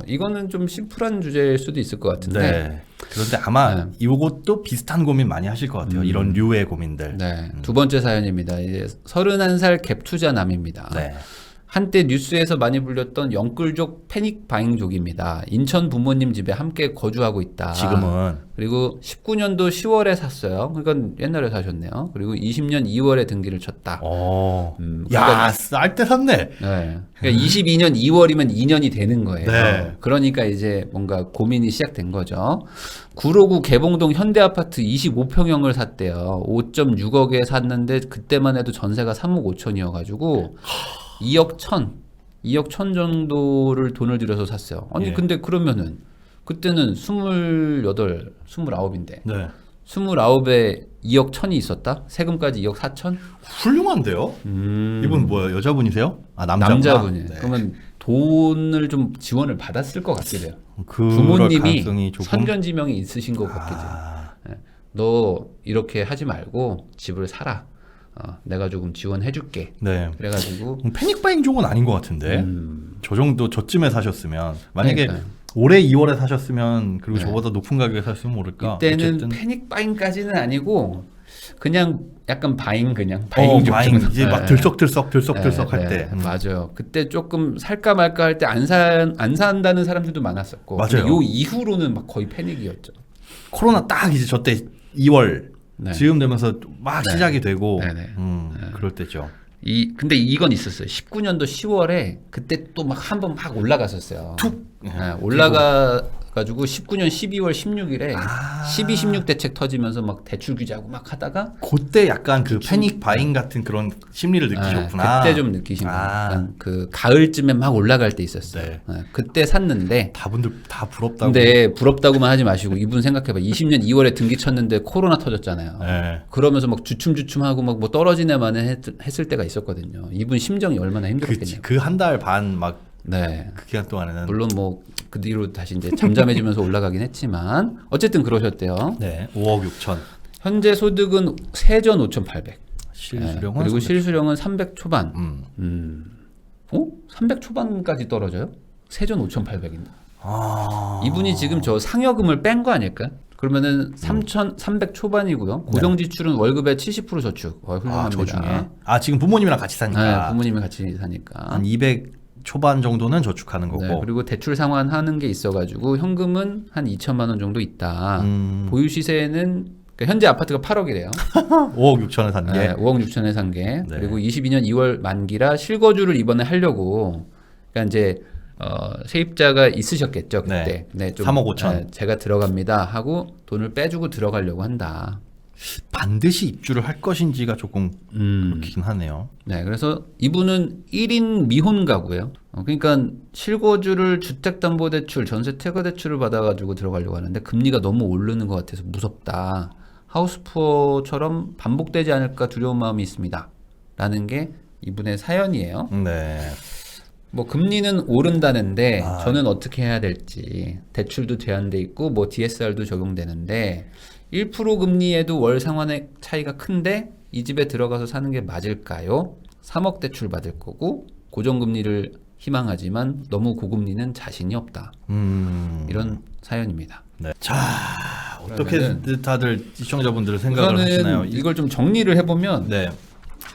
이거는 좀 심플한 주제일 수도 있을 것 같은데. 네. 그런데 아마 네. 이것도 비슷한 고민 많이 하실 것 같아요. 이런 류의 고민들. 네. 두 번째 사연입니다. 이제 31살 갭투자남입니다. 네. 한때 뉴스에서 많이 불렸던 영끌족 패닉 바잉족입니다. 인천 부모님 집에 함께 거주하고 있다. 지금은 그리고 19년도 10월에 샀어요. 그러니까 옛날에 사셨네요. 그리고 20년 2월에 등기를 쳤다. 야, 쌀 때 샀네. 네. 그러니까 22년 2월이면 2년이 되는 거예요. 네. 그러니까 이제 뭔가 고민이 시작된 거죠. 구로구 개봉동 현대아파트 25평형을 샀대요. 5.6억에 샀는데 그때만 해도 전세가 3억 5천이어가지고 2억 1천 정도를 돈을 들여서 샀어요. 아니 예. 근데 그러면은 그때는 28, 29인데 네. 29에 2억 1천이 있었다? 세금까지 2억 4천? 훌륭한데요? 이분 뭐예요? 여자분이세요? 아, 남자분이에요. 남자분이에요. 네. 그러면 돈을 좀 지원을 받았을 것 같게 돼요. 그럴 부모님이 가능성이 조금 선견지명이 있으신 것 같게 돼요. 네. 너 이렇게 하지 말고 집을 사라. 내가 조금 지원해줄게. 네. 그래가지고 패닉 바잉족은 아닌 것 같은데 저 정도 저쯤에 사셨으면 만약에 그러니까요. 올해 2월에 사셨으면 그리고 네. 저보다 높은 가격에 샀으면 모를까. 이때는 어쨌든 패닉 바잉까지는 아니고 그냥 약간 바잉 바잉 바잉 정도. 이제 막 네. 들썩들썩 할 때. 맞아요. 그때 조금 살까 말까 할 때 안 산다는 사람들도 많았었고. 맞아요. 근데 요 이후로는 막 거의 패닉이었죠. 코로나 딱 이제 저 때 2월 네. 즈음 되면서 막 네. 시작이 되고 네네. 그럴 때죠. 근데 이건 있었어요. 19년도 10월에 그때 또 막 한 번 막 올라갔었어요. 툭! 올라가가지고 19년 12월 16일에 아. 12, 16 대책 터지면서 막 대출 규제하고 막 하다가 그때 약간 그 패닉 바잉 같은 그런 심리를 느끼셨구나. 그때 좀 느끼신 거예요. 아. 약간 그 가을쯤에 막 올라갈 때 있었어요. 네. 그때 샀는데 다분들 다 부럽다고. 근데 부럽다고만 하지 마시고 이분 생각해봐. 20년 2월에 등기 쳤는데 코로나 터졌잖아요. 네. 그러면서 막 주춤주춤하고 막 뭐 떨어지네만 했을 때가 있었거든요. 이분 심정이 얼마나 힘들었겠냐고. 그 한 달 반 막 그 네. 기간 동안에는 물론 뭐 그 뒤로 다시 이제 잠잠해지면서 올라가긴 했지만 어쨌든 그러셨대요. 네 5억 6천 현재 소득은 세전 5,800. 실수령은 그리고 300. 실수령은 300 초반. 300 초반까지 떨어져요? 세전 5,800인데. 이분이 지금 저 상여금을 뺀 거 아닐까? 그러면은 300 초반이고요. 고정 지출은 월급의 70% 저축. 훌륭합니다. 저 중에 지금 부모님이랑 같이 사니까 네, 부모님이 같이 사니까. 한 200 초반 정도는 저축하는 거고. 네, 그리고 대출 상환하는 게 있어가지고 현금은 한 2천만 원 정도 있다. 보유 시세는 그러니까 현재 아파트가 8억이래요. 5억 6천에 산 게. 네, 5억 6천에 산 게. 네. 그리고 22년 2월 만기라 실거주를 이번에 하려고. 그러니까 이제 세입자가 있으셨겠죠 그때. 네. 3억 5천. 제가 들어갑니다 하고 돈을 빼주고 들어가려고 한다. 반드시 입주를 할 것인지가 조금 그렇긴 하네요. 네, 그래서 이분은 1인 미혼 가구예요. 그러니까 실거주를 주택담보대출, 전세태거대출을 받아가지고 들어가려고 하는데 금리가 너무 오르는 것 같아서 무섭다. 하우스푸어처럼 반복되지 않을까 두려운 마음이 있습니다. 라는 게 이분의 사연이에요. 네. 뭐 금리는 오른다는데 저는 어떻게 해야 될지 대출도 제한돼 있고 뭐 DSR도 적용되는데 1% 금리에도 월 상환액 차이가 큰데 이 집에 들어가서 사는 게 맞을까요? 3억 대출 받을 거고 고정금리를 희망하지만 너무 고금리는 자신이 없다. 이런 사연입니다. 네. 자, 어떻게 다들 시청자분들은 생각을 우선은 하시나요? 이걸 좀 정리를 해보면 네.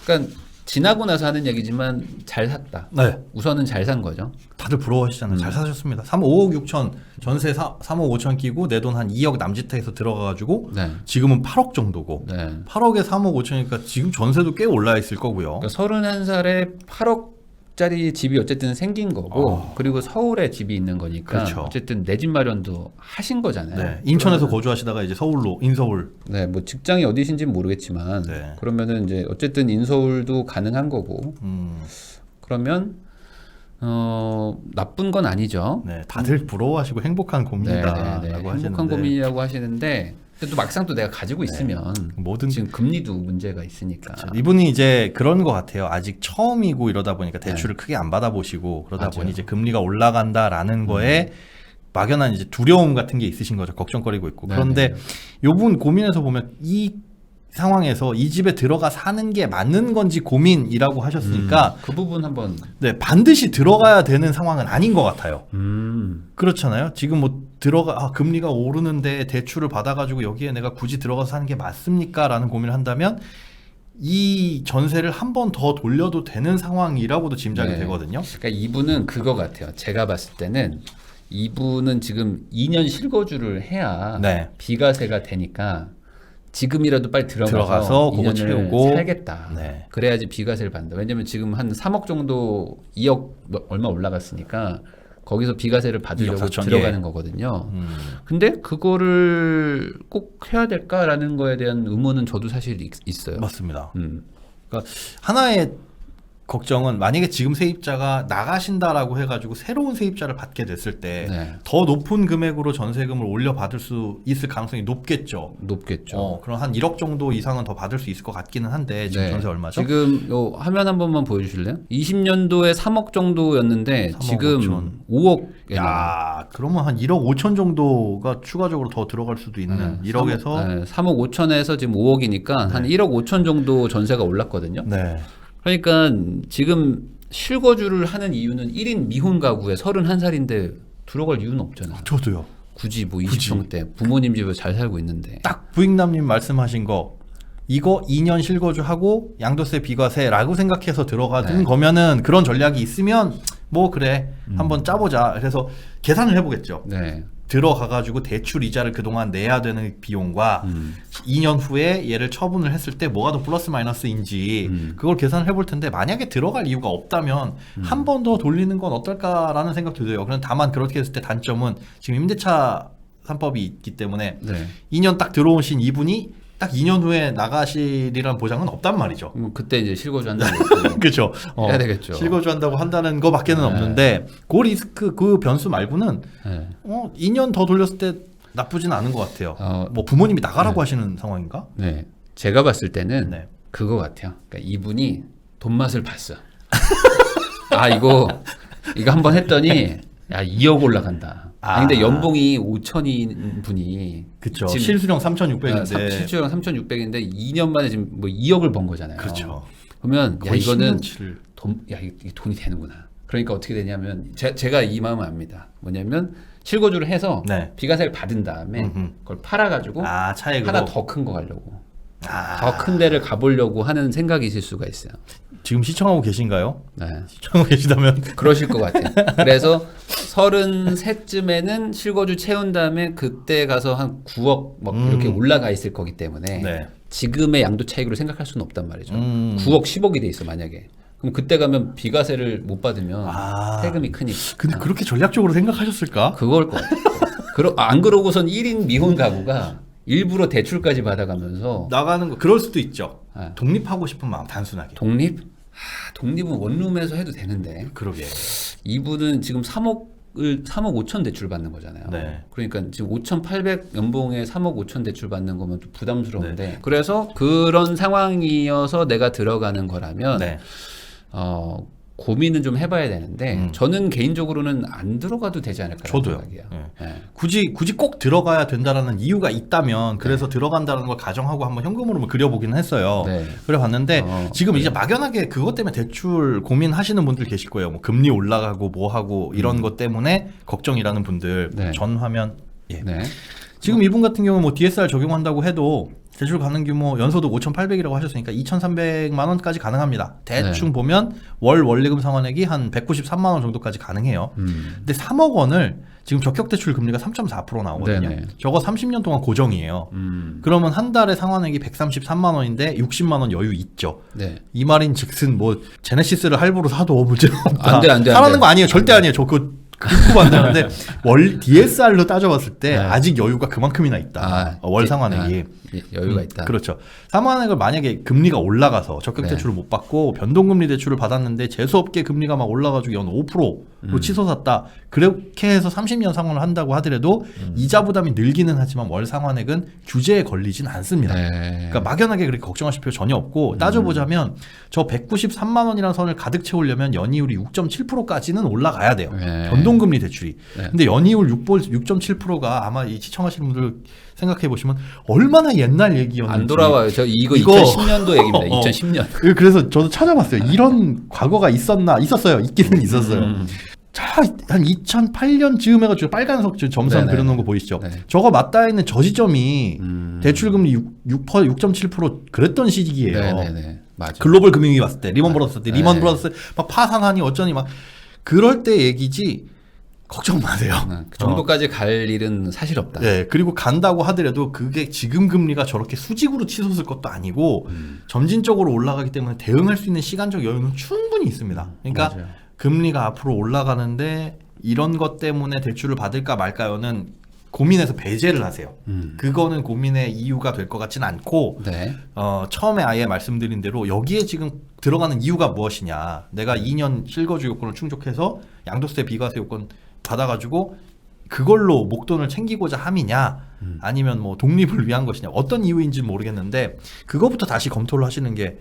그러니까 지나고 나서 하는 얘기지만 잘 샀다. 네. 우선은 잘 산 거죠. 다들 부러워하시잖아요. 잘 사셨습니다. 5억 6천 전세 3억 5천 끼고 내 돈 한 2억 남짓해서 들어가가지고 네. 지금은 8억 정도고 네. 8억에 3억 5천이니까 지금 전세도 꽤 올라 있을 거고요. 그러니까 31살에 8억짜리 집이 어쨌든 생긴 거고 그리고 서울에 집이 있는 거니까 그렇죠. 어쨌든 내 집 마련도 하신 거잖아요. 네. 인천에서 거주하시다가 이제 서울로 인서울. 네, 뭐 직장이 어디신지는 모르겠지만 네. 그러면은 이제 어쨌든 인서울도 가능한 거고 그러면 나쁜 건 아니죠. 네. 다들 부러워하시고 행복한 고민이다라고 하시는데 행복한 고민이라고 하시는데 근데 또 막상 또 내가 가지고 있으면 뭐든 지금 금리도 문제가 있으니까. 이분이 이제 그런 것 같아요. 아직 처음이고 이러다 보니까 대출을 크게 안 받아보시고 그러다 맞아요. 보니 이제 금리가 올라간다라는 거에 막연한 이제 두려움 같은 게 있으신 거죠. 걱정거리고 있고. 그런데 요분 고민해서 보면 이 상황에서 이 집에 들어가 사는 게 맞는 건지 고민이라고 하셨으니까 그 부분 한번. 네, 반드시 들어가야 되는 상황은 아닌 것 같아요. 그렇잖아요. 지금 뭐 금리가 오르는데 대출을 받아가지고 여기에 내가 굳이 들어가서 사는 게 맞습니까? 라는 고민을 한다면 이 전세를 한 번 더 돌려도 되는 상황이라고도 짐작이 네. 되거든요. 그러니까 이분은 그거 같아요. 제가 봤을 때는 이분은 지금 2년 실거주를 해야 네. 비과세가 되니까 지금이라도 빨리 들어가서 그거 2년을 채우고. 살겠다. 네. 그래야지 비과세를 받는다. 왜냐면 지금 한 3억 정도 2억 얼마 올라갔으니까 거기서 비과세를 받으려고 2억 4천, 들어가는 예. 거거든요. 근데 그거를 꼭 해야 될까라는 거에 대한 의문은 저도 사실 있어요. 맞습니다. 음. 그러니까 하나의 걱정은 만약에 지금 세입자가 나가신다라고 해가지고 새로운 세입자를 받게 됐을 때 더 네. 높은 금액으로 전세금을 올려받을 수 있을 가능성이 높겠죠. 높겠죠. 그럼 한 1억 정도 이상은 더 받을 수 있을 것 같기는 한데 지금 네. 전세 얼마죠? 지금 요 화면 한 번만 보여주실래요? 20년도에 3억 정도였는데 3억 지금 5천. 5억. 야, 그러면 한 1억 5천 정도가 추가적으로 더 들어갈 수도 있는 1억에서 3억 5천에서 지금 5억이니까 한 1억 5천 정도 전세가 올랐거든요. 네. 그러니까 지금 실거주를 하는 이유는 1인 미혼 가구에 31살인데 들어갈 이유는 없잖아요. 저도요. 굳이 뭐 20평대 부모님 집에 잘 살고 있는데. 딱 부익남님 말씀하신 거 이거 2년 실거주하고 양도세 비과세라고 생각해서 들어가는 네. 거면은 그런 전략이 있으면 뭐 그래 한번 짜보자. 그래서 계산을 해보겠죠. 네. 들어가가지고 대출 이자를 그동안 내야 되는 비용과 2년 후에 얘를 처분을 했을 때 뭐가 더 플러스 마이너스인지 그걸 계산을 해볼 텐데 만약에 들어갈 이유가 없다면 한 번 더 돌리는 건 어떨까라는 생각도 들어요. 그런데 다만 그렇게 했을 때 단점은 지금 임대차 3법이 있기 때문에 네. 2년 딱 들어오신 이분이 딱 2년 후에 나가시리란 보장은 없단 말이죠. 그때 이제 실거주 한다고 했고. 그렇죠. 해야 되겠죠. 실거주한다고 한다는 거밖에는 없는데 그 리스크 그 변수 말고는 네. 2년 더 돌렸을 때 나쁘진 않은 것 같아요. 뭐 부모님이 나가라고 하시는 상황인가? 네. 제가 봤을 때는 네. 그거 같아요. 그러니까 이분이 돈 맛을 봤어. 아 이거 한번 했더니 야 2억 올라간다. 아니 근데 연봉이 5천인 분이 그렇죠. 지금 실수령 3,600인데 실수령 3,600인데 2년 만에 지금 뭐 2억을 번 거잖아요. 그렇죠. 그러면 야 거의 이거는 10년치를. 이게 돈이 되는구나. 그러니까 어떻게 되냐면 제가 이 마음을 압니다. 뭐냐면 실거주를 해서 네. 비과세를 받은 다음에 그걸 팔아가지고 차액으로 하나 더 큰 거 가려고. 아. 더 큰 데를 가보려고 하는 생각이 있을 수가 있어요. 지금 시청하고 계신가요? 네. 시청하고 계시다면 그러실 것 같아요. 그래서 33쯤에는 실거주 채운 다음에 그때 가서 한 9억 막 이렇게 올라가 있을 거기 때문에 네. 지금의 양도 차익으로 생각할 수는 없단 말이죠. 음. 9억, 10억이 돼 있어 만약에. 그럼 그때 가면 비과세를 못 받으면 세금이 크니까. 근데 그렇게 전략적으로 생각하셨을까? 그걸 것 같아요. 안 그러고선 1인 미혼 가구가 일부러 대출까지 받아가면서 나가는 거 그럴 수도 있죠. 네. 독립하고 싶은 마음 단순하게. 독립은 원룸에서 해도 되는데 그러게. 이분은 지금 3억 5천 대출 받는 거잖아요. 네. 그러니까 지금 5,800 연봉에 3억 5천 대출 받는 거면 좀 부담스러운데 그래서 그런 상황이어서 내가 들어가는 거라면 네. 고민은 좀 해봐야 되는데 저는 개인적으로는 안 들어가도 되지 않을까 저도요. 생각이에요. 네. 네. 굳이 꼭 들어가야 된다라는 이유가 있다면 그래서 들어간다는 걸 가정하고 한번 현금으로 그려보기는 했어요. 네. 그래 봤는데 지금 이제 막연하게 그것 때문에 대출 고민하시는 분들 계실 거예요. 뭐 금리 올라가고 뭐 하고 이런 것 때문에 걱정이라는 분들 네. 전 화면 네. 지금 이분 같은 경우는 뭐 DSR 적용한다고 해도 대출 가능 규모 연소득 5,800이라고 하셨으니까 2,300만 원까지 가능합니다. 대충 보면 월 원리금 상환액이 한 193만 원 정도까지 가능해요. 근데 3억 원을 지금 적격 대출 금리가 3.4% 나오거든요. 네네. 저거 30년 동안 고정이에요. 그러면 한 달에 상환액이 133만 원인데 60만 원 여유 있죠. 네. 이 말인즉슨 뭐 제네시스를 할부로 사도 문제가 없다. 안 돼. 사라는 거 아니에요. 절대 아니에요. 저 그거 긁고 만드는데 DSR로 따져봤을 때 아직 여유가 그만큼이나 있다. 월 상환액이. 여유가 있다. 그렇죠. 상환액을 만약에 금리가 올라가서 적격 네. 대출을 못 받고 변동금리 대출을 받았는데 재수없게 금리가 막 올라가지고 연 5% 치솟았다. 그렇게 해서 30년 상환을 한다고 하더라도 이자 부담이 늘기는 하지만 월 상환액은 규제에 걸리진 않습니다. 네. 그러니까 막연하게 그렇게 걱정하실 필요 전혀 없고 따져보자면 저 193만 원이라는 선을 가득 채우려면 연이율이 6.7%까지는 올라가야 돼요. 네. 변동금리 대출이. 네. 근데 연이율 6.7%가 아마 이 시청하시는 분들 생각해 보시면 얼마나 옛날 얘기였는지 안 돌아와요. 저 이거 이거- 2010년도 얘기입니다. 2010년. 그래서 저도 찾아봤어요. 이런 과거가 있었어요. 있기는 있었어요. 자, 한 2008년 즈음 해가지고 빨간색 점선 네네. 그려놓은 거 보이시죠? 네. 저거 맞닿아 있는 저 시점이 대출금리 6.7% 그랬던 시기예요. 네네네. 맞아. 글로벌 금융위기 왔을 때, 리먼 브러더스 때, 네. 리먼 브러더스 막 파산하니 어쩌니 막 그럴 때 얘기지 걱정 마세요. 그 정도까지 갈 일은 사실 없다. 네, 그리고 간다고 하더라도 그게 지금 금리가 저렇게 수직으로 치솟을 것도 아니고 점진적으로 올라가기 때문에 대응할 수 있는 시간적 여유는 충분히 있습니다. 그러니까 맞아요. 금리가 앞으로 올라가는데 이런 것 때문에 대출을 받을까 말까요는 고민해서 배제를 하세요. 그거는 고민의 이유가 될 것 같지는 않고 네. 처음에 아예 말씀드린 대로 여기에 지금 들어가는 이유가 무엇이냐. 내가 2년 실거주 요건을 충족해서 양도세 비과세 요건 받아가지고 그걸로 목돈을 챙기고자 함이냐 아니면 뭐 독립을 위한 것이냐 어떤 이유인지는 모르겠는데 그거부터 다시 검토를 하시는 게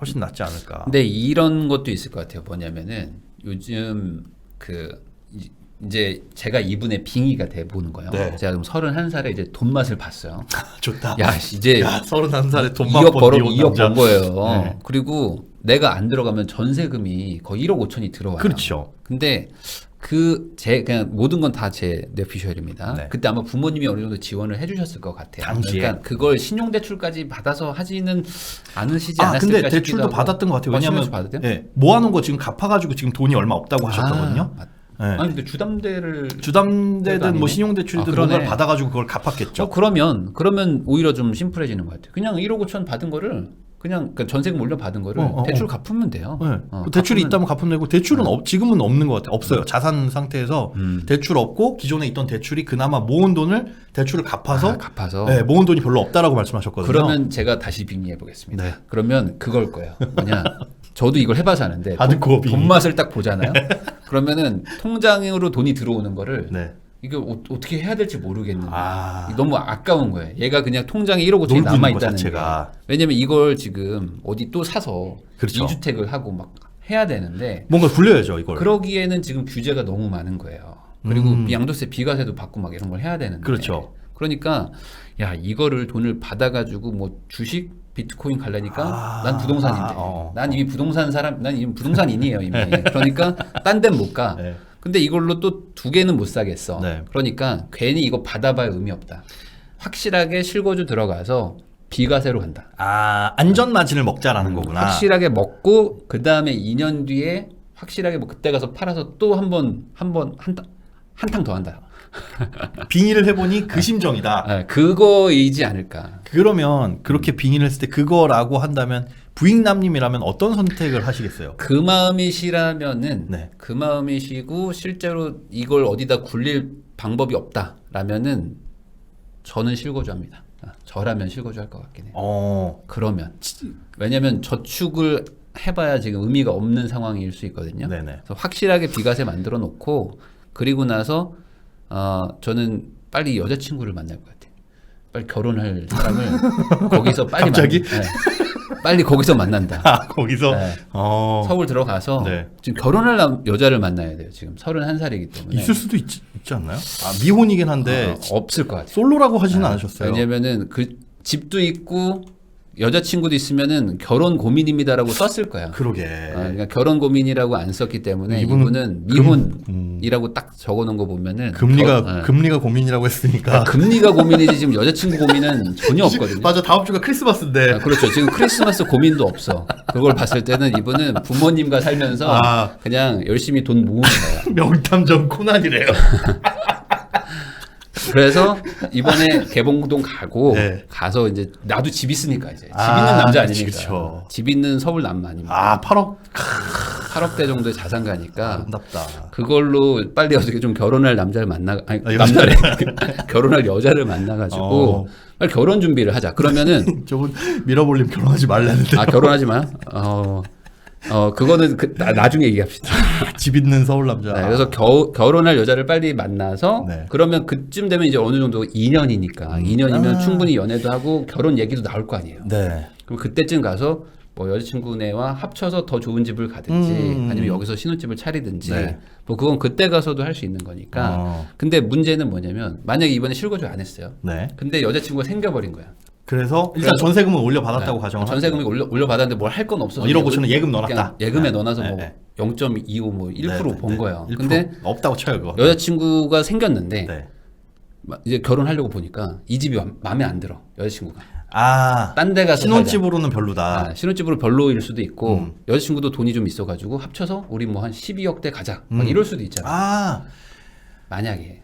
훨씬 낫지 않을까. 근데 이런 것도 있을 것 같아요. 뭐냐면은 요즘 이제 제가 이분의 빙의가 돼 보는 거예요. 네. 제가 그럼 31살에 이제 돈 맛을 봤어요. 좋다. 야, 이제 31살에 돈 2억 벌어 2억 남자. 번 거예요. 네. 그리고 내가 안 들어가면 전세금이 거의 1억 5천이 들어와요. 그렇죠. 근데 그냥 모든 건 다 제 뇌피셜입니다. 네. 그때 아마 부모님이 어느 정도 지원을 해주셨을 것 같아요. 당시에. 그러니까 그걸 신용대출까지 받아서 하지는 않으시지 아 않았을까 근데 대출도 싶기도 하고. 받았던 것 같아요. 왜냐하면 받았대요? 예, 모아놓은 거 지금 갚아가지고 지금 돈이 얼마 없다고 하셨거든요. 예. 아니 근데 주담대를 그것도 주담대든 아니네. 뭐 신용대출이든 아, 그러네. 뭔가를 받아가지고 그걸 갚았겠죠. 그러면 오히려 좀 심플해지는 것 같아요. 그냥 1억 5천 받은 거를 그냥 전세금 올려 받은 거를 대출 갚으면 돼요. 네. 대출이 갚으면- 있다면 갚으면 되고 대출은 지금은 없는 것 같아요. 없어요. 자산 상태에서 음. 대출 없고 기존에 있던 대출이 그나마 모은 돈을 대출을 갚아서 갚아서. 네, 모은 돈이 별로 없다라고 말씀하셨거든요. 그러면 제가 다시 빙의해 보겠습니다. 네. 그러면 그걸 거예요. 뭐냐? 저도 이걸 해봐서 아는데 하드코어 빙의. 돈 맛을 딱 보잖아요. 그러면은 통장으로 돈이 들어오는 거를 네. 이게 어떻게 해야 될지 모르겠는 거예요. 아. 너무 아까운 거예요. 얘가 그냥 통장에 1억 5천이 놀고 있는 거 남아있다는 자체가. 게. 왜냐면 이걸 지금 어디 또 사서 그렇죠. 2주택을 하고 막 해야 되는데 뭔가 굴려야죠 이걸. 그러기에는 지금 규제가 너무 많은 거예요. 그리고 양도세 비과세도 받고 막 이런 걸 해야 되는데. 그렇죠. 그러니까 야 이거를 돈을 받아가지고 뭐 주식 비트코인 갈라니까 난 부동산인데 난 이미 난 이미 부동산인이에요 이미. 그러니까 딴 데는 못 가. 네. 근데 이걸로 또 2개는 못 사겠어. 네. 그러니까 괜히 이거 받아봐야 의미 없다. 확실하게 실거주 들어가서 비과세로 간다. 아 안전 마진을 먹자라는 거구나. 확실하게 먹고 그 다음에 2년 뒤에 확실하게 뭐 그때 가서 팔아서 또 한탕 더 한다. 빙의를 해보니 그 심정이다. 네, 그거이지 않을까. 그러면 그렇게 빙의를 했을 때 그거라고 한다면 부익남님이라면 어떤 선택을 하시겠어요? 그 마음이시라면은 네. 그 마음이시고 실제로 이걸 어디다 굴릴 방법이 없다라면은 저는 실거주합니다. 저라면 실거주할 것 같긴 해요. 그러면 왜냐면 저축을 해봐야 지금 의미가 없는 상황일 수 있거든요. 네네. 그래서 확실하게 비과세 만들어 놓고 그리고 나서 저는 빨리 여자친구를 만날 것 같아요. 빨리 결혼할 사람을 거기서 빨리 갑자기? 빨리 거기서 만난다. 아 거기서 네. 서울 들어가서 네. 지금 결혼할 여자를 만나야 돼요. 지금 31살이기 때문에 있을 수도 있지 않나요? 아 미혼이긴 한데 없을 것 같아요. 솔로라고 하지는 않으셨어요. 왜냐면은 그 집도 있고 여자친구도 있으면은 결혼 고민입니다라고 썼을 거야. 그러게. 그러니까 결혼 고민이라고 안 썼기 때문에 이분은 이분은 미혼이라고 딱 적어놓은 거 보면은 금리가 고민이라고 했으니까. 금리가 고민이지 지금 여자친구 고민은 전혀 없거든요. 맞아 다음 주가 크리스마스인데. 그렇죠. 지금 크리스마스 고민도 없어. 그걸 봤을 때는 이분은 부모님과 살면서 그냥 열심히 돈 모으는 거야. 명탐정 코난이래요. 그래서 이번에 개봉동 가고 네. 가서 이제 나도 집 있으니까 이제 집 있는 남자 아니니까 그쵸. 집 있는 서울 남만 아닙니까? 8억대 정도의 자산가니까 아름답다. 그걸로 빨리 어떻게 좀 결혼할 남자를 남자래 결혼할 여자를 만나가지고 빨리 결혼 준비를 하자. 그러면은 저분 밀어볼림 결혼하지 말라는데. 결혼하지 마. 그거는 나중에 얘기합시다. 집 있는 서울 남자. 네, 그래서 결혼할 여자를 빨리 만나서 네. 그러면 그쯤 되면 이제 어느 정도 2년이니까 2년이면 충분히 연애도 하고 결혼 얘기도 나올 거 아니에요. 네. 그럼 그때쯤 가서 뭐 여자친구네와 합쳐서 더 좋은 집을 가든지 아니면 여기서 신혼집을 차리든지 네. 뭐 그건 그때 가서도 할 수 있는 거니까. 근데 문제는 뭐냐면 만약에 이번에 실거주 안 했어요. 네. 근데 여자친구가 생겨버린 거야. 그래서 일단 전세금은 올려받았다고 가정을 전세금이 올려받았는데 뭘 할 건 없어서 1억 5천은 예금 넣어놨다. 그냥 예금에 네. 넣어놔서 네. 뭐 네. 0.25 뭐 1% 본 거예요. 1% 근데 없다고 쳐요 그거. 여자친구가 생겼는데 네. 이제 결혼하려고 보니까 이 집이 마음에 안 들어. 여자친구가. 아, 딴 데 가서 신혼집으로는 별로다. 살자. 신혼집으로 별로일 수도 있고 여자친구도 돈이 좀 있어가지고 합쳐서 우리 뭐 한 12억대 가자. 막 이럴 수도 있잖아. 아, 만약에.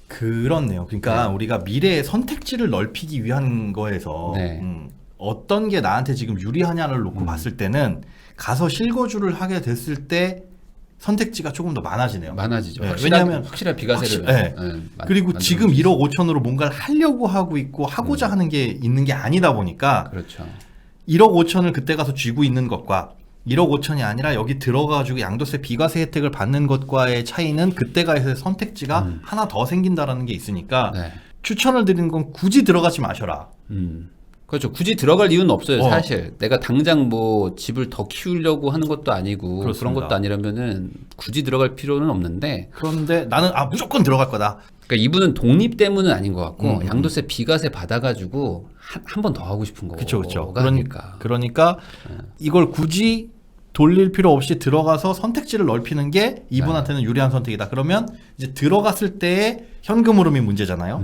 그렇네요. 그러니까 우리가 미래의 선택지를 넓히기 위한 거에서 네. 어떤 게 나한테 지금 유리하냐를 놓고 봤을 때는 가서 실거주를 하게 됐을 때 선택지가 조금 더 많아지네요. 많아지죠. 네, 왜냐하면 확실한 비과세를. 네. 그리고 지금 1억 5천으로 뭔가를 하려고 하고 있고 하고자 하는 게 있는 게 아니다 보니까 그렇죠. 1억 5천을 그때 가서 쥐고 있는 것과 1억 5천이 아니라 여기 들어가지고 양도세 비과세 혜택을 받는 것과의 차이는 그때 가서 선택지가 하나 더 생긴다라는 게 있으니까 네. 추천을 드리는 건 굳이 들어가지 마셔라. 그렇죠. 굳이 들어갈 이유는 없어요. 사실 내가 당장 뭐 집을 더 키우려고 하는 것도 아니고 그렇습니다. 그런 것도 아니라면은 굳이 들어갈 필요는 없는데. 그런데 나는 무조건 들어갈 거다. 그러니까 이분은 독립 때문은 아닌 것 같고 양도세 비과세 받아가지고 한 번 더 하고 싶은 거가 그렇죠. 아닐까. 그러니까 이걸 굳이 돌릴 필요 없이 들어가서 선택지를 넓히는 게 이분한테는 유리한 선택이다. 그러면 이제 들어갔을 때의 현금 흐름이 문제잖아요.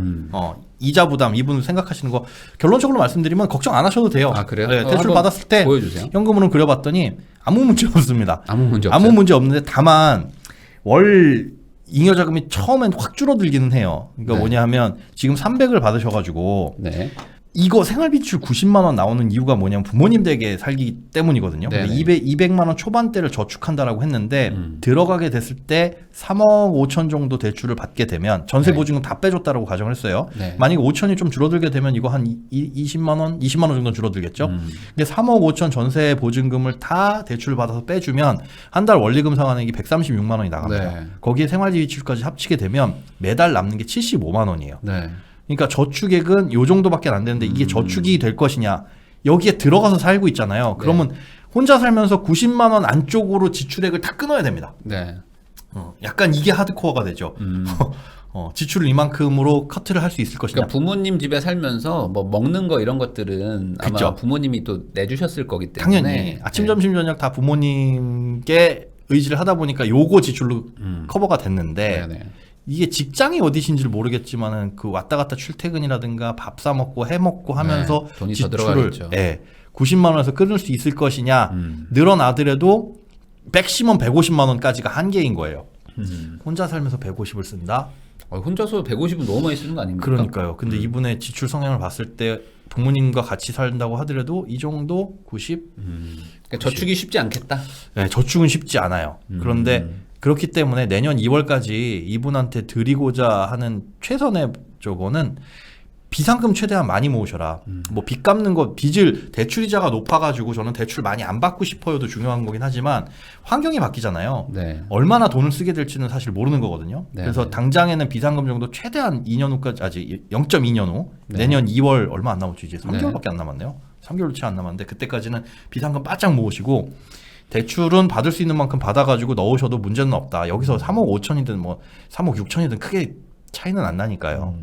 이자 부담 이분 생각하시는 거 결론적으로 말씀드리면 걱정 안 하셔도 돼요. 아, 그래요? 네, 대출 받았을 때 보여주세요. 현금 흐름 그려봤더니 아무 문제 없습니다. 아무 문제 없어요. 아무 문제 없는데 다만 월 잉여 자금이 처음엔 확 줄어들기는 해요. 그러니까 네. 뭐냐 하면 지금 300을 받으셔가지고 네. 이거 생활비출 90만 원 나오는 이유가 뭐냐면 부모님 댁에 살기 때문이거든요. 네네. 200만 원 초반대를 저축한다라고 했는데 들어가게 됐을 때 3억 5천 정도 대출을 받게 되면 전세 네. 보증금 다 빼줬다라고 가정을 했어요. 네. 만약에 5천이 좀 줄어들게 되면 이거 한 20만 원 정도 줄어들겠죠. 근데 3억 5천 전세 보증금을 다 대출을 받아서 빼주면 한 달 원리금 상환액이 136만 원이 나갑니다. 네. 거기에 생활비 지출까지 합치게 되면 매달 남는 게 75만 원이에요. 네. 그러니까 저축액은 요 정도밖에 안 되는데 이게 저축이 될 것이냐 여기에 들어가서 살고 있잖아요. 그러면 혼자 살면서 90만 원 안쪽으로 지출액을 다 끊어야 됩니다. 네. 약간 이게 하드코어가 되죠. 지출을 이만큼으로 커트를 할 수 있을 것이냐. 그러니까 부모님 집에 살면서 뭐 먹는 거 이런 것들은 아마 그쵸. 부모님이 또 내주셨을 거기 때문에 당연히 아침 점심 저녁 다 부모님께 의지를 하다 보니까 요거 지출로 커버가 됐는데 네네. 이게 직장이 어디신지를 모르겠지만은 그 왔다 갔다 출퇴근이라든가 밥 사 먹고 해 먹고 하면서 네, 돈이 더 지출을 들어가겠죠. 90만 원에서 끊을 수 있을 것이냐 늘어나더라도 맥시멈 150만 원까지가 한계인 거예요. 혼자 살면서 150을 쓴다? 혼자서 150은 너무 많이 쓰는 거 아닙니까? 그러니까요. 근데 이분의 지출 성향을 봤을 때 부모님과 같이 살다고 하더라도 이 정도 90? 그러니까 저축이 쉽지 않겠다. 네, 저축은 쉽지 않아요. 그런데 그렇기 때문에 내년 2월까지 이분한테 드리고자 하는 최선의 저거는 비상금 최대한 많이 모으셔라. 뭐 빚 갚는 거 빚을 대출이자가 높아가지고 저는 대출 많이 안 받고 싶어요도 중요한 거긴 하지만 환경이 바뀌잖아요. 네. 얼마나 돈을 쓰게 될지는 사실 모르는 거거든요. 네, 그래서 네. 당장에는 비상금 정도 최대한 2년 후까지 아직 0.2년 후 네. 내년 2월 얼마 안 남았죠. 이제 3개월밖에 안 남았네요. 3개월 채 안 남았는데 그때까지는 비상금 바짝 모으시고 대출은 받을 수 있는 만큼 받아가지고 넣으셔도 문제는 없다. 여기서 3억 5천이든 뭐 3억 6천이든 크게 차이는 안 나니까요.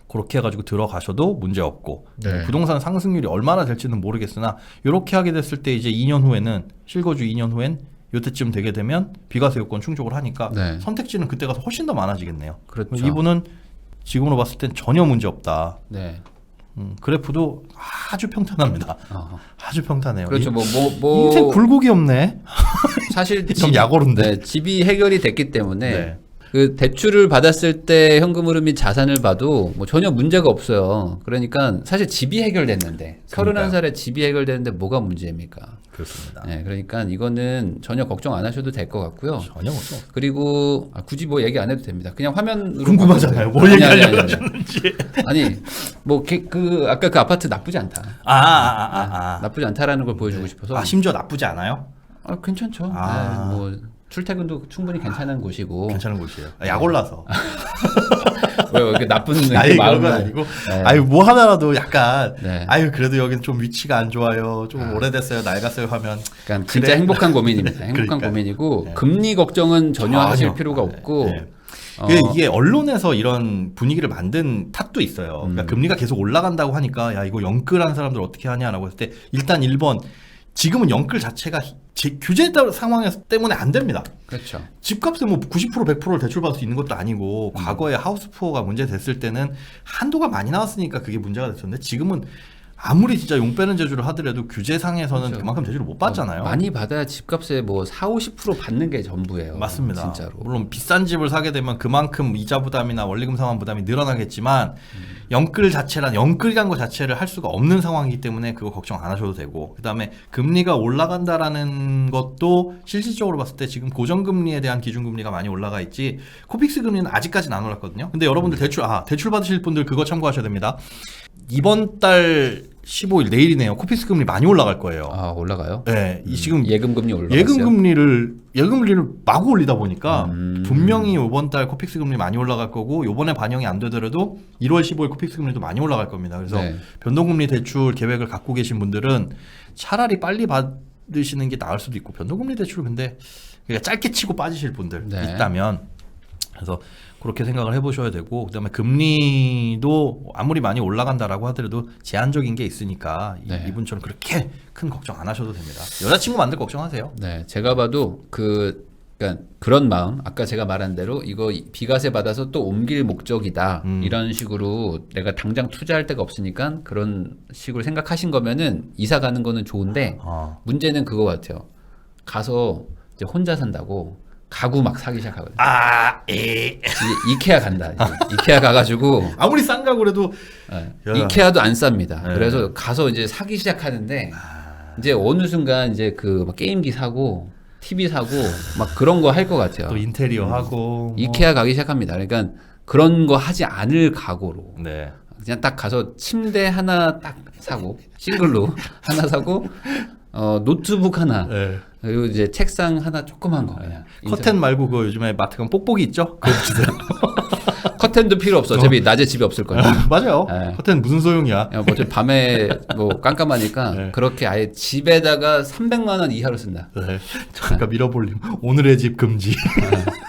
그렇게 해가지고 들어가셔도 문제 없고 네. 부동산 상승률이 얼마나 될지는 모르겠으나 이렇게 하게 됐을 때 이제 2년 후에는 실거주 2년 후엔 요때쯤 되게 되면 비과세 요건 충족을 하니까 네. 선택지는 그때 가서 훨씬 더 많아지겠네요. 그렇죠. 이분은 지금으로 봤을 땐 전혀 문제 없다. 네. 그래프도 아주 평탄합니다. 아주 평탄해요. 그렇죠. 인생 굴곡이 없네. 사실 좀 약오른데. 네, 집이 해결이 됐기 때문에 네. 그 대출을 받았을 때 현금 흐름이 자산을 봐도 뭐 전혀 문제가 없어요. 그러니까 사실 집이 해결됐는데 31살에 집이 해결됐는데 뭐가 문제입니까? 그렇습니다. 네, 그러니까 이거는 전혀 걱정 안 하셔도 될 것 같고요. 전혀 없어. 그리고 굳이 뭐 얘기 안 해도 됩니다. 그냥 화면으로 궁금하잖아요. 봐도 뭘 돼요. 얘기하려고 하셨는지. 아니 뭐 그 아까 그 아파트 나쁘지 않다. 아. 나쁘지 않다라는 걸 보여주고 싶어서. 심지어 나쁘지 않아요? 괜찮죠. 아. 네, 뭐 출퇴근도 충분히 괜찮은 곳이고. 괜찮은 곳이에요. 약 올라서. 왜 이렇게 나쁜 아니 그런 건 마음을. 아니고. 네. 아유 뭐 하나라도 약간. 네. 아유 그래도 여기는 좀 위치가 안 좋아요. 좀 오래됐어요. 낡았어요 하면. 그러니까 진짜 그래. 행복한 고민입니다. 행복한 그러니까. 고민이고 네. 금리 걱정은 전혀 하실 전혀. 필요가 없고. 네. 어, 이게 언론에서 이런 분위기를 만든 탓도 있어요. 그러니까 금리가 계속 올라간다고 하니까 야 이거 영끌한 사람들 어떻게 하냐라고 했을 때 일단 1번 지금은 영끌 자체가 규제 상황 때문에 안 됩니다. 그렇죠. 집값에 뭐 90% 100%를 대출받을 수 있는 것도 아니고 과거에 하우스푸어가 문제됐을 때는 한도가 많이 나왔으니까 그게 문제가 됐었는데 지금은 아무리 진짜 용 빼는 제주를 하더라도 규제상에서는 그렇죠. 그만큼 대출을 못 받잖아요. 많이 받아야 집값에 뭐 4~50% 받는 게 전부예요. 맞습니다. 진짜로. 물론 비싼 집을 사게 되면 그만큼 이자 부담이나 원리금 상환 부담이 늘어나겠지만 영끌이란 것 자체를 할 수가 없는 상황이기 때문에 그거 걱정 안 하셔도 되고 그다음에 금리가 올라간다라는 것도 실질적으로 봤을 때 지금 고정금리에 대한 기준금리가 많이 올라가 있지 코픽스 금리는 아직까지는 안 올랐거든요. 근데 여러분들 대출 받으실 분들 그거 참고하셔야 됩니다. 이번 달 15일 내일이네요. 코픽스 금리 많이 올라갈 거예요. 아 올라가요? 네, 지금 예금금리 올라갔어요. 예금금리를 마구 올리다 보니까 분명히 이번 달 코픽스 금리 많이 올라갈 거고 이번에 반영이 안 되더라도 1월 15일 코픽스 금리도 많이 올라갈 겁니다. 그래서 네. 변동금리 대출 계획을 갖고 계신 분들은 차라리 빨리 받으시는 게 나을 수도 있고 변동금리 대출 근데 그러니까 짧게 치고 빠지실 분들 네. 있다면 그래서 그렇게 생각을 해보셔야 되고 그다음에 금리도 아무리 많이 올라간다라고 하더라도 제한적인 게 있으니까 네. 이분처럼 그렇게 큰 걱정 안 하셔도 됩니다. 여자친구 만들 걱정하세요. 네, 제가 봐도 그러니까 그런 마음, 아까 제가 말한 대로 이거 비과세 받아서 또 옮길 목적이다 이런 식으로 내가 당장 투자할 데가 없으니까 그런 식으로 생각하신 거면은 이사 가는 거는 좋은데 문제는 그거 같아요. 가서 이제 혼자 산다고 가구 막 사기 시작하거든요. 이제 이케아 간다. 이제. 이케아 가가지고 아무리 싼 가구라도 네. 야. 이케아도 안 쌉니다. 네. 그래서 가서 이제 사기 시작하는데 이제 어느 순간 이제 그 막 게임기 사고 TV 사고 막 그런 거 할 것 같아요. 또 인테리어 하고 이케아 가기 시작합니다. 그러니까 그런 거 하지 않을 각오로 네. 그냥 딱 가서 침대 하나 딱 사고 싱글로 하나 사고 노트북 하나 네. 그리고 이제 책상 하나 조그만 거 그냥 커튼 말고 그 요즘에 마트 가면 뽁뽁이 있죠? 그거 주세요. 커튼도 필요 없어. 어차피 낮에 집에 없을 거야. 맞아요. 네. 커튼 무슨 소용이야? 뭐 어차피 밤에 뭐 깜깜하니까 네. 그렇게 아예 집에다가 300만 원 이하로 쓴다. 네. 잠깐 밀어볼림. 오늘의 집 금지.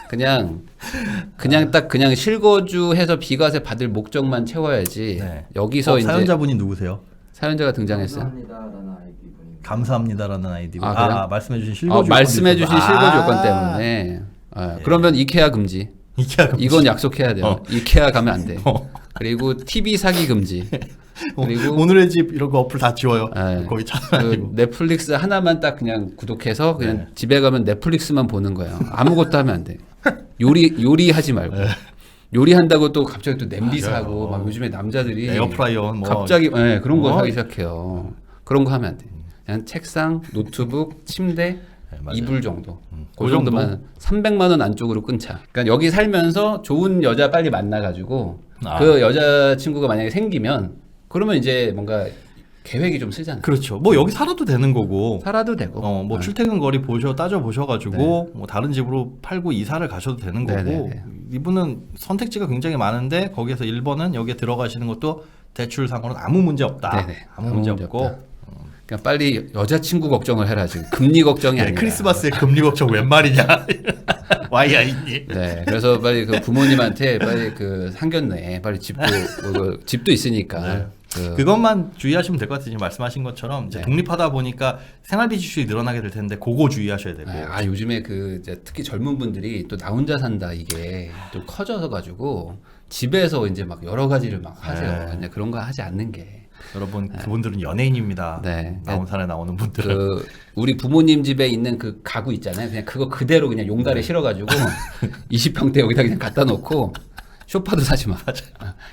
그냥 딱 그냥 실거주해서 비과세 받을 목적만 채워야지. 네. 여기서 이제 사연자분이 누구세요? 사연자가 등장했어요. 감사합니다라는 아이디 분입니다. 감사합니다라는 아이디고. 아, 그래요? 말씀해주신 실거주 말씀해주신 요건도 실거주 있어서. 요건 때문에. 그러면 이케아 금지. 이케아 금지. 이건 약속해야 돼요. 이케아 가면 안 돼. 어. 그리고 TV 사기 금지. 그리고 오늘의 집 이런 거 어플 다 지워요. 네. 거기 찾아다니고. 그 넷플릭스 하나만 딱 그냥 구독해서 그냥 네. 집에 가면 넷플릭스만 보는 거예요. 아무것도 하면 안 돼. 요리하지 말고. 요리한다고 또 갑자기 또 냄비 맞아요. 사고 막 요즘에 남자들이 에어프라이어 뭐 갑자기 그런 거 뭐. 사기 시작해요. 그런 거 하면 안 돼. 그냥 책상, 노트북, 침대, 네, 맞아요. 이불 정도. 그 그 정도만 300만 원 안쪽으로 끊자. 그러니까 여기 살면서 좋은 여자 빨리 만나가지고 그 여자 친구가 만약에 생기면 그러면 이제 뭔가 계획이 좀 쓰잖아. 그렇죠. 뭐 여기 살아도 되는 거고. 살아도 되고. 뭐 출퇴근 거리 따져 보셔가지고 뭐 다른 집으로 팔고 이사를 가셔도 되는 거고. 네네네. 이분은 선택지가 굉장히 많은데 거기에서 1번은 여기에 들어가시는 것도 대출상으로는 아무 문제 없다. 네네. 아무 문제 문제 없고. 없다. 그냥 빨리 여자친구 걱정을 해라 지금. 금리 걱정이 네, 아니라. 크리스마스에 금리 걱정 웬 말이냐. 와이야 있니? 네, 그래서 빨리 그 부모님한테 빨리 그 상견례 빨리 집도 그 집도 있으니까. 네. 그것만 주의하시면 될 것 같아요. 지금 말씀하신 것처럼 이제 네. 독립하다 보니까 생활비 지출이 늘어나게 될 텐데 그거 주의하셔야 되고. 요즘에 그 이제 특히 젊은 분들이 또 나 혼자 산다 이게 좀 커져서 가지고 집에서 이제 막 여러 가지를 막 하세요. 네. 근데 그런 거 하지 않는 게. 여러분 그분들은 연예인입니다. 네. 나온산에 나오는 분들은. 그 우리 부모님 집에 있는 그 가구 있잖아요. 그냥 그거 그대로 그냥 용달에 실어가지고 20평대 여기다 그냥 갖다 놓고 쇼파도 사지 마.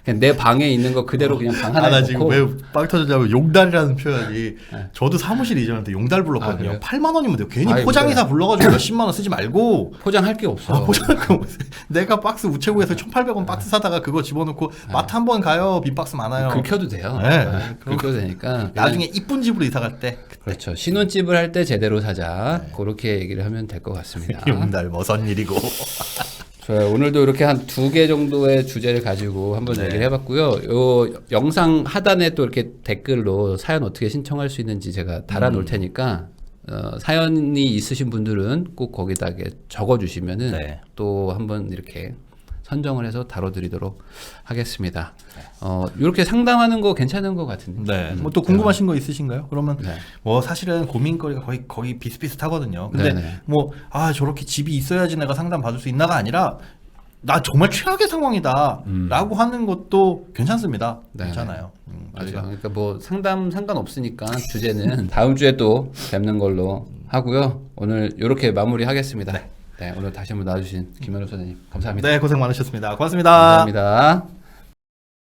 그냥 내 방에 있는 거 그대로 그냥 방 하나에 나 놓고. 지금 왜 빵 터졌냐면 용달이라는 표현이 저도 사무실 이전할 때 용달 불렀거든요. 그래요? 8만 원이면 돼요. 괜히 아이, 포장이사 불러가지고 몇십만 원 쓰지 말고 포장할 게 없어. 포장할 거 없어요. 내가 박스 우체국에서 1,800원 박스 사다가 그거 집어넣고 마트 한 번 가요. 빈 박스 많아요. 긁혀도 돼요. 네. 긁혀도 되니까. 나중에 이쁜 집으로 이사 갈 때 그렇죠. 신혼집을 할 때 제대로 사자. 그렇게 얘기를 하면 될 것 같습니다. 용달 뭐선 일이고. 좋아요. 오늘도 이렇게 한 2개 정도의 주제를 가지고 한번 얘기를 해봤고요. 요 영상 하단에 또 이렇게 댓글로 사연 어떻게 신청할 수 있는지 제가 달아놓을 테니까 사연이 있으신 분들은 꼭 거기다 적어주시면은 네. 또 한번 이렇게 선정을 해서 다뤄드리도록 하겠습니다. 이렇게 상담하는 거 괜찮은 것 같은데. 네. 뭐 또 궁금하신 거 있으신가요? 그러면 네. 뭐 사실은 고민거리가 거의 비슷비슷하거든요. 근데 네네. 뭐 저렇게 집이 있어야지 내가 상담 받을 수 있나가 아니라 나 정말 최악의 상황이다라고 하는 것도 괜찮습니다. 네. 괜찮아요. 맞아요. 저희가 그러니까 뭐 상담 상관없으니까 주제는 다음 주에 또 뵙는 걸로 하고요. 오늘 이렇게 마무리하겠습니다. 네, 오늘 다시 한번 나와주신 김현우 선생님 감사합니다. 네, 고생 많으셨습니다. 고맙습니다. 감사합니다.